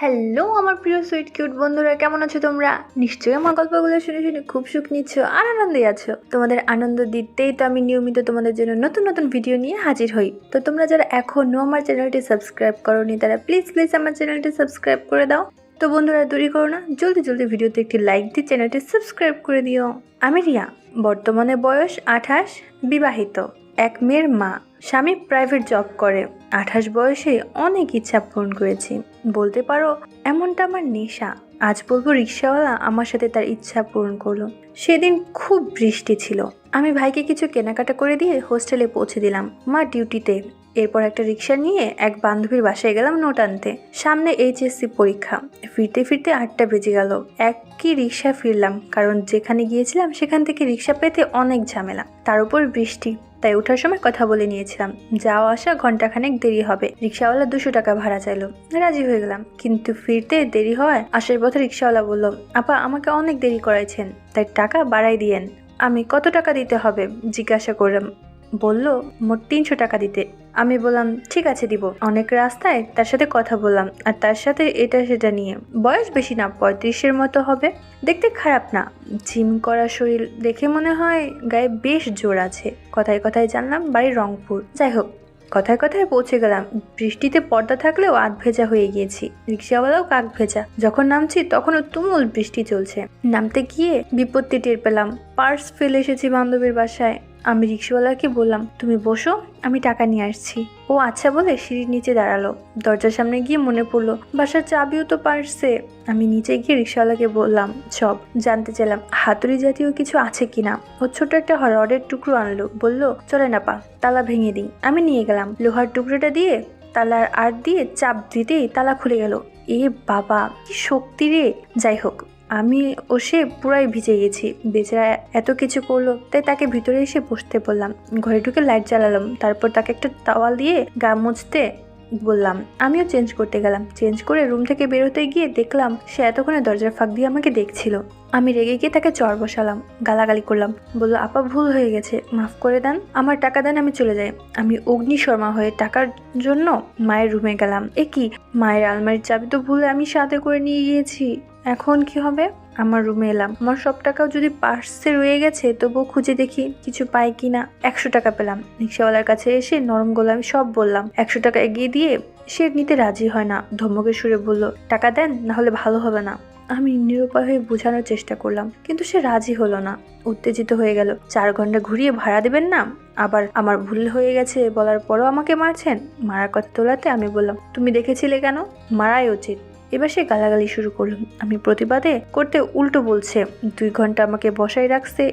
Hello আমার প্রিয় sweet cute বন্ধুরা, কেমন আছো তোমরা? নিশ্চয়ই আমার গল্পগুলো শুনে শুনে খুব সুখ নিচ্ছ আর আনন্দে আছো। তোমাদের আনন্দ দিতেই তো আমি নিয়মিত তোমাদের জন্য নতুন নতুন ভিডিও নিয়ে হাজির হই। তো তোমরা যারা এখনো আমার চ্যানেলটি সাবস্ক্রাইব করোনি তারা প্লিজ আমার চ্যানেলটি সাবস্ক্রাইব করে দাও। তো বন্ধুরা দেরি করো না, জলদি ভিডিওতে একটি লাইক দিয়ে চ্যানেলটি সাবস্ক্রাইব করে দিও। আমি রিয়া, বর্তমানে বয়স 28, বিবাহিত, এক মেয়ের মা। স্বামী প্রাইভেট জব করে। 28 বয়সে অনেক ইচ্ছা পূরণ করেছি, বলতে পারো এমনটা আমার নেশা। আজ বলবো রিক্সাওয়ালা আমার সাথে তার ইচ্ছা পূরণ করলো। সেদিন খুব বৃষ্টি ছিল। আমি ভাইকে কিছু কেনাকাটা করে দিয়ে হোস্টেলে পৌঁছে দিলাম, মা ডিউটিতে। এরপর একটা রিক্সা নিয়ে এক বান্ধবীর বাসায় গেলাম নোট আনতে। সামনে এইচএসসি পরীক্ষা। ফিরতে 8টা বেজে গেল। একই রিক্সা ফিরলাম, কারণ যেখানে গিয়েছিলাম সেখান থেকে রিক্সা পেতে অনেক ঝামেলা, তার উপর বৃষ্টি। তাই ওঠার সময় কথা বলে নিয়েছিলাম যাওয়া আসা ঘন্টাখানেক দেরি হবে। রিক্সাওয়ালা 200 টাকা ভাড়া চাইলো, রাজি হয়ে গেলাম। কিন্তু ফিরতে দেরি হওয়ায় আসার পথে রিক্সাওয়ালা বলল, আপা আমাকে অনেক দেরি করাইছেন, তাই টাকা বাড়াই দিয়েন। আমি কত টাকা দিতে হবে জিজ্ঞাসা করলাম। বলল মোট 300 টাকা দিতে। আমি বললাম ঠিক আছে দিব। অনেক রাস্তায় তার সাথে কথা বললাম, আর তার সাথে এটা সেটা নিয়ে। বয়স বেশি না, 35-এর মতো হবে। দেখতে খারাপ না, জিম করা শরীর দেখে মনে হয় গায়ে বেশ জোর আছে। কথায় কথায় জানলাম বাড়ি রংপুর। যাই হোক, কথায় কথায় পৌঁছে গেলাম। বৃষ্টিতে পর্দা থাকলেও আধ ভেজা হয়ে গিয়েছি, রিক্সাওয়ালাও কাক ভেজা। যখন নামছি তখনও তুমুল বৃষ্টি চলছে। নামতে গিয়ে বিপত্তি টের পেলাম, পার্স ফেলে এসেছি বান্ধবীর বাসায়। আমি রিক্সাওয়ালাকে বললাম তুমি বসো, আমি টাকা নিয়ে আসছি। ও আচ্ছা বলে সিঁড়ির নিচে দাঁড়ালো। দরজার সামনে গিয়ে মনে পড়লো বাসার চাবিও তো পার্সে। আমি নিচে গিয়ে রিক্সাওয়ালাকে বললাম সব জানতে চাইলাম হাতুড়ি জাতীয় কিছু আছে কিনা। ও ছোট একটা রডের টুকরো আনলো, বলল চলে না পা, তালা ভেঙে দিই। আমি নিয়ে গেলাম, লোহার টুকরোটা দিয়ে তালার আড় দিয়ে চাপ দিতেই তালা খুলে গেল। এ বাবা কি শক্তি রে! যাই হোক, আমি ও সে পুরাই ভিজে গেছি। বেচারা এত কিছু করলো, তাই তাকে ভিতরে এসে বসতে বললাম। ঘরে ঢুকে লাইট জ্বালালাম, তারপর তাকে একটা টাওয়াল দিয়ে গা মুছতে বললাম। আমিও চেঞ্জ করতে গেলাম। চেঞ্জ করে রুম থেকে বেরোতে গিয়ে দেখলাম সে এতক্ষণে দরজার ফাঁক দিয়ে আমাকে দেখছিল। আমি রেগে গিয়ে তাকে চর বসালাম, গালাগালি করলাম। বললো আপা ভুল হয়ে গেছে, মাফ করে দেন, আমার টাকা দেন, আমি চলে যাই। আমি অগ্নিশর্মা হয়ে টাকার জন্য মায়ের রুমে গেলাম। এ কি, মায়ের আলমারির চাবি তো ভুলে আমি সাথে করে নিয়ে গিয়েছি, এখন কি হবে? আমার রুমে এলাম। আমার সব টাকাও যদি পার্সে রয়ে গেছে, তবুও খুঁজে দেখি কিছু পাই কিনা। 100 টাকা পেলাম। রিক্সাওয়ালার কাছে এসে নরম গলায় আমি সব বললাম। 100 টাকা এগিয়ে দিয়ে সে নিতে রাজি হয় না, ধমকের সুরে বলল টাকা দেন, না হলে ভালো হবে না। আমি নিরুপায় হয়ে বোঝানোর চেষ্টা করলাম, কিন্তু সে রাজি হলো না। উত্তেজিত হয়ে গেল। 4 ঘন্টা ঘুরিয়ে ভাড়া দেবেন না? আবার আমার ভুল হয়ে গেছে বলার পরও আমাকে মারছেন। মারার কথা তোলাতে আমি বললাম তুমি দেখেছিলে কেন, মারাই উচিত। এবার সে গালাগালি শুরু করলো। আমি প্রতিবাদে করতে উল্টো বলছে 2 ঘন্টা আমাকে বসায় রাখছে,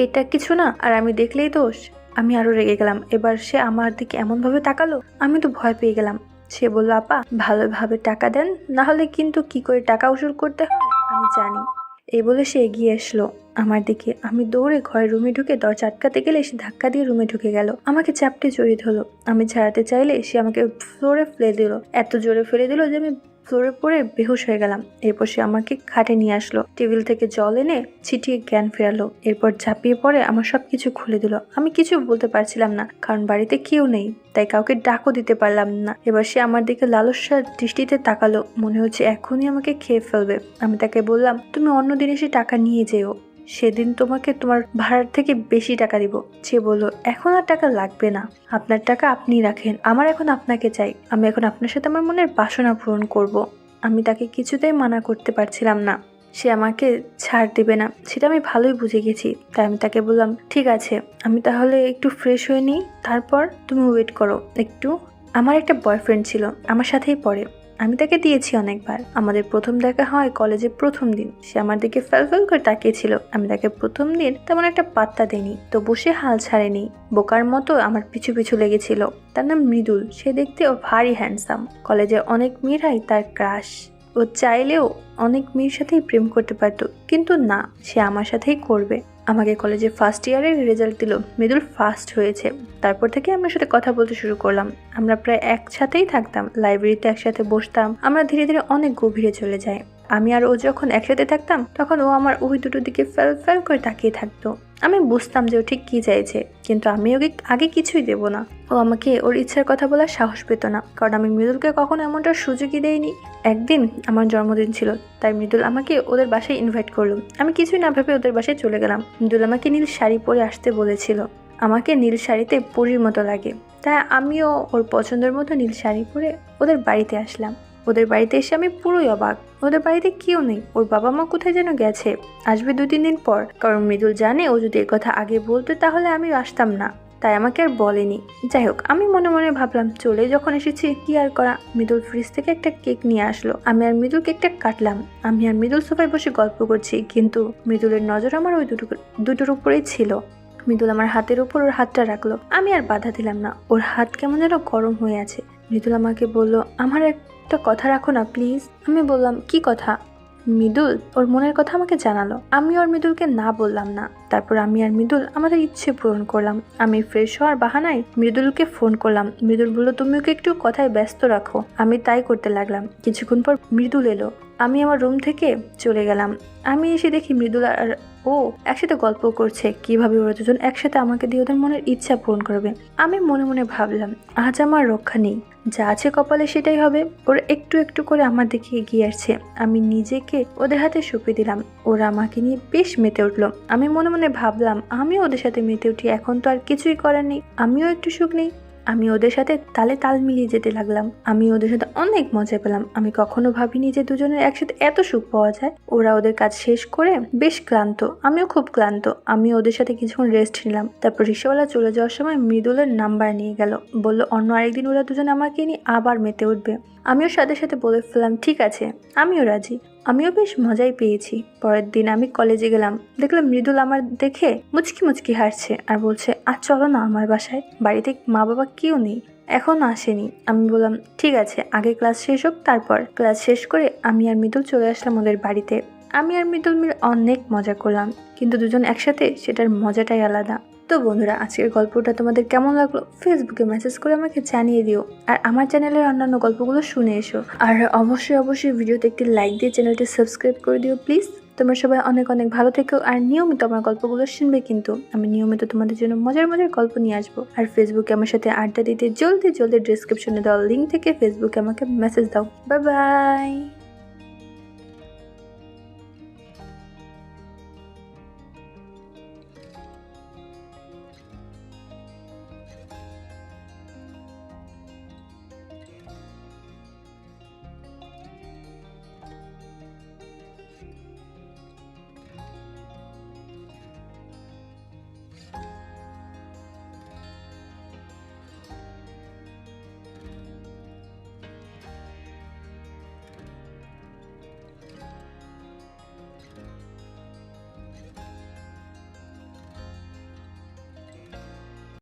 এটা কিছু না, আর আমি দেখলেই দোষ। আমি আরো রেগে গেলাম। এবার সে আমার দিকে এমন ভাবে তাকালো, আমি তো ভয় পেয়ে গেলাম। সে বলল আপা ভালোভাবে টাকা দেন, না হলে কিন্তু কি করে টাকা উসুল করতে হয় আমি জানি। এই বলে সে এগিয়ে আসলো আমার দিকে। আমি দৌড়ে ঘরের রুমে ঢুকে দরজা আটকাতে গেলে সে ধাক্কা দিয়ে রুমে ঢুকে গেল। আমাকে চাপটে জড়িয়ে ধরলো। আমি ছাড়াতে চাইলে সে আমাকে ফ্লোরে ফেলে দিল। এত জোরে ফেলে দিল যে আমি ফ্লোরে পড়ে বেহুশ হয়ে গেলাম। এরপর সে আমাকে খাটে নিয়ে আসলো, টেবিল থেকে জল এনে ছিটিয়ে জ্ঞান ফেরালো। এরপর ঝাঁপিয়ে পড়ে আমার সবকিছু খুলে দিল। আমি কিছু বলতে পারছিলাম না, কারণ বাড়িতে কেউ নেই, তাই কাউকে ডাকও দিতে পারলাম না। এবার সে আমার দিকে লালসার দৃষ্টিতে তাকালো, মনে হচ্ছে এখনই আমাকে খেয়ে ফেলবে। আমি তাকে বললাম তুমি অন্যদিন এসে টাকা নিয়ে যেও, সেদিন তোমাকে তোমার ভাড়ার থেকে বেশি টাকা দিব। সে বলল এখন আর টাকা লাগবে না, আপনার টাকা আপনি রাখেন, আমার এখন আপনাকে চাই। আমি এখন আপনার সাথে আমার মনের বাসনা পূরণ করব। আমি তাকে কিছুতেই মানা করতে পারছিলাম না। সে আমাকে ছাড় দিবে না, সেটা আমি ভালোই বুঝে গেছি। তাই আমি তাকে বললাম ঠিক আছে, আমি তাহলে একটু ফ্রেশ হয়ে নিই, তারপর তুমি ওয়েট করো একটু। আমার একটা বয়ফ্রেন্ড ছিল, আমার সাথেই পড়ে। আমি তাকে দিয়েছি অনেকবার। আমাদের প্রথম দেখা হয় কলেজে প্রথম দিন। সে আমার দিকে ফেল করে তাকিয়েছিল। আমি তাকে প্রথম দিন তেমন একটা পাত্তা দেইনি, তো বসে হাল ছাড়েনি, বোকার মতো আমার পিছু পিছু লেগেছিল। তার নাম মৃদুল। সে দেখতে ও ভারী হ্যান্ডসাম। কলেজের অনেক মেয়েরাই তার ক্রাশ। ও চাইলেও অনেক মেয়ের সাথেই প্রেম করতে পারতো, কিন্তু না, সে আমার সাথেই করবে। আমাকে কলেজে ফার্স্ট ইয়ারের রেজাল্ট দিল, মৃদুল ফার্স্ট হয়েছে। তারপর থেকে আমার সাথে কথা বলতে শুরু করলাম। আমরা প্রায় একসাথেই থাকতাম, লাইব্রেরিতে একসাথে বসতাম। আমরা ধীরে ধীরে অনেক গভীরে চলে যাই। আমি আর ও যখন একসাথে থাকতাম, তখন ও আমার ওই দুটোর দিকে ফেল করে তাকিয়ে থাকতো। আমি বুঝতাম যে ও ঠিক কী চাইছে, কিন্তু আমি ওকে আগে কিছুই দেব না। ও আমাকে ওর ইচ্ছার কথা বলার সাহস পেত না, কারণ আমি মৃদুলকে কখনো এমনটার সুযোগই দেইনি। একদিন আমার জন্মদিন ছিল, তাই মৃদুল আমাকে ওদের বাসায় ইনভাইট করলো। আমি কিছুই না ভেবে ওদের বাসায় চলে গেলাম। মৃদুল আমাকে নীল শাড়ি পরে আসতে বলেছিল। আমাকে নীল শাড়িতে পরীর মতো লাগে, তাই আমিও ওর পছন্দের মতো নীল শাড়ি পরে ওদের বাড়িতে আসলাম। ওদের বাড়িতে এসে আমি পুরোই অবাক। ওদের বাড়িতে কেউ নেই, ওর বাবা মা কোথায় যেন গেছে, আসবে 2-3 দিন পর। কারণ মৃদুল জানে ও যদি এ কথা আগে বলতো তাহলে আমি আসতাম না, তাই আমাকে আর বলেনি। যাই হোক, আমি মনে মনে ভাবলাম চলে যখন এসেছি কি আর করা। মৃদুল ফ্রিজ থেকে একটা কেক নিয়ে আসলো। আমি আর মৃদুল কেকটা কাটলাম। আমি আর মৃদুল সোফায় বসে গল্প করছি, কিন্তু মৃদুলের নজর আমার ওই দুটোর উপরেই ছিল। মৃদুল আমার হাতের উপর ওর হাতটা রাখলো। আমি আর বাধা দিলাম না। ওর হাত কেমন যেন গরম হয়ে আছে। মৃদুল আমাকে বলল, আমার একটা কথা রাখো না প্লিজ। আমি বললাম, কি কথা? মৃদুল ওর মনের কথা আমাকে জানালো। আমি আর মৃদুলকে না বললাম না। তারপর আমি আর মৃদুল আমাদের ইচ্ছে পূরণ করলাম। আমি ফ্রেশ হওয়ার বাহানায় মৃদুলকে ফোন করলাম। মৃদুল বলল, তুমি ওকে একটু কথায় ব্যস্ত রাখো। আমি তাই করতে লাগলাম। কিছুক্ষণ পর মৃদুল এলো। আমি আমার রুম থেকে চলে গেলাম। আমি এসে দেখি মৃদুল আর ও একসাথে গল্প করছে, কিভাবে ওরা দুজন একসাথে আমাকে দিয়ে ওদের মনের ইচ্ছা পূরণ করবে। আমি মনে মনে ভাবলাম, আজ আমার রক্ষা নেই, যা আছে কপালে সেটাই হবে। ওরা একটু একটু করে আমার দিকে এগিয়ে আসছে। আমি নিজেকে ওদের হাতে সঁপে দিলাম। ওরা আমাকে নিয়ে বেশ মেতে উঠলো। আমি মনে মনে ভাবলাম, আমিও ওদের সাথে মেতে উঠি, এখন তো আর কিছুই করার নেই, আমিও একটু সুখ নেই। আমি ওদের সাথে তালে তাল মিলিয়ে যেতে লাগলাম। আমি ওদের সাথে অনেক মজা পেলাম। আমি কখনো ভাবিনি যে দুজনের একসাথে এত সুখ পাওয়া যায়। ওরা ওদের কাজ শেষ করে বেশ ক্লান্ত, আমিও খুব ক্লান্ত। আমি ওদের সাথে কিছুক্ষণ রেস্ট নিলাম। তারপর রিক্সাওয়ালা চলে যাওয়ার সময় মৃদুলের নাম্বার নিয়ে গেল, বলল অন্য আরেকদিন ওরা দুজনে আমাকে নিয়ে আবার মেতে উঠবে। আমিও সাথে সাথে বলে ফেললাম, ঠিক আছে, আমিও রাজি। আমিও বেশ মজাই পেয়েছি। পরের দিন আমি কলেজে গেলাম। দেখলাম মৃদুল আমার দেখে মুচকি মুচকি হাসছে আর বলছে, আজ চলো না আমার বাসায়, বাড়িতে মা বাবা কেউ নেই, এখনো আসেনি। আমি বললাম, ঠিক আছে, আগে ক্লাস শেষ হোক। তারপর ক্লাস শেষ করে আমি আর মৃদুল চলে আসলাম ওদের বাড়িতে। আমি আর মৃদুল মিলে অনেক মজা করলাম, কিন্তু দুজন একসাথে সেটার মজাটাই আলাদা। তো বন্ধুরা, আজকের গল্পটা তোমাদের কেমন লাগলো ফেসবুকে মেসেজ করে আমাকে জানিয়ে দিও। আর আমার চ্যানেলের অন্যান্য গল্পগুলো শুনে এসো। আর অবশ্যই ভিডিওতে একটি লাইক দিয়ে চ্যানেলটি সাবস্ক্রাইব করে দিও প্লিজ। তোমরা সবাই অনেক অনেক ভালো থেকো। আর নিয়মিত আমার গল্পগুলো শুনবে, কিন্তু আমি নিয়মিত তোমাদের জন্য মজার গল্প নিয়ে আসবো। আর ফেসবুকে আমার সাথে আড্ডা দিতে জলদি ডিসক্রিপশনে দেওয়া লিঙ্ক থেকে ফেসবুকে আমাকে মেসেজ দাও। Bye bye.